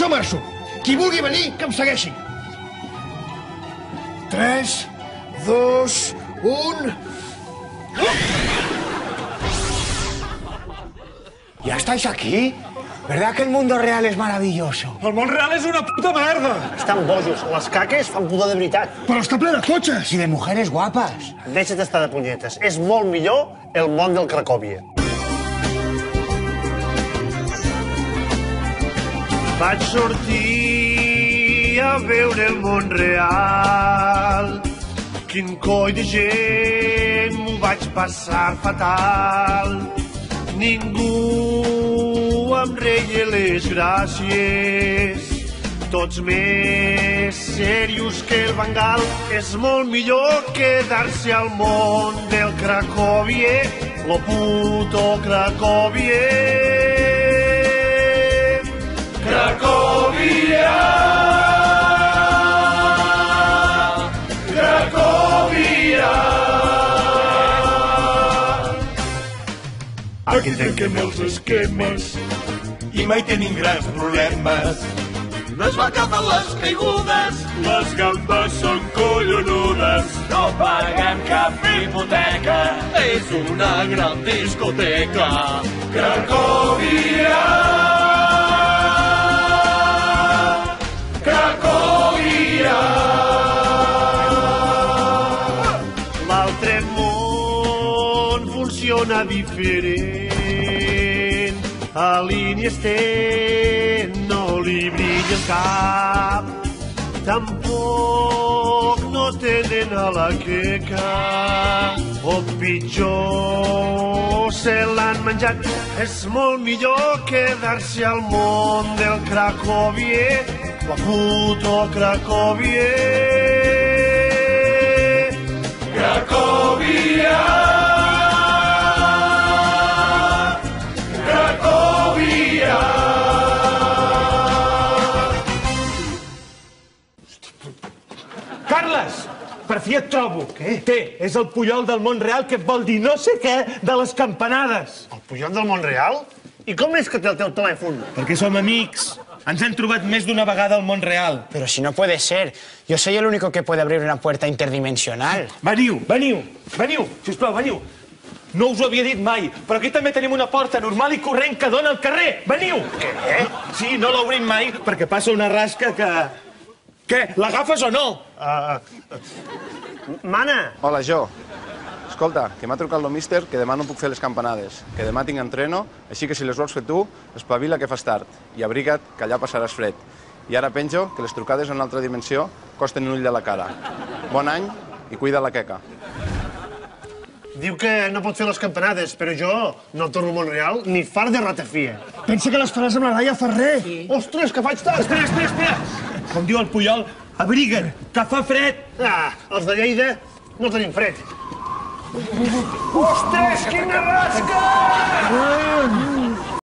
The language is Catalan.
jo marxo. Qui vulgui venir, que em segueixi. 3, 2, 1... ¿Ya estáis aquí? ¿Verdad que el mundo real es maravilloso? El món real és una puta merda. Estan bojos. Les caques fan pudor de veritat. Però està ple de cotxes. Y de mujeres guapas. Deixa't estar de punyetes. És molt millor el món del Cracòvia. Vaig sortir a veure el món real. Quin coll de gent, m'ho vaig passar fatal. Ningú em reia les gràcies. Tots més serios que el Bangal. És molt millor quedar-se al món del Cracòvia, lo puto Cracòvia. Cracòvia! Cracòvia! Aquí tanquem els esquemes i mai tenim grans problemes. No es va cap a les caigudes, les gambes són collonudes. No paguem cap hipoteca, és una gran discoteca. Cracòvia! Cracòvia! L'altre món funciona diferent. A l'Iniesté no li brilla el cap. Tampoc no tenen a la queca. O pitjor, se l'han menjat. És molt millor quedar-se al món del Cracòvia, la puto Cracòvia. Cracòvia! Cracòvia! Carles! Per fi et trobo. Què? Té, és el Puyol del món real que et vol dir no sé què de les campanades. El Puyol del món real? I com és que té el teu telèfon? Perquè som amics. Ens han trobat més d'una vegada al món real. Pero si no puede ser. Yo soy el único que puede abrir una puerta interdimensional. Veniu, veniu, veniu, sisplau, veniu. No us ho havia dit mai, però aquí també tenim una porta normal i corrent que dona al carrer. Veniu! Què? Sí, no l'obrim mai perquè passa una rasca que... Què, l'agafes o no? Mana! Hola, Jo. Escolta, que m'ha trucat el míster que demà no puc fer les campanades, que demà tinc entreno, així que si les vols fer tu, espavila que fas tard i abriga't, que allà passaràs fred. I ara penjo que les trucades en una altra dimensió costen un ull de la cara. Bon any i cuida la queca. Diu que no pot fer les campanades, però jo no torno al món real ni far de ratafia. Pensa que les faràs amb la Laia Ferrer. Ostres, que faig tard! Espera, espera, espera! Com diu el Puyol, abriga't, que fa fred. Ah, els de Lleida no tenim fred. Ostres, quina rasca!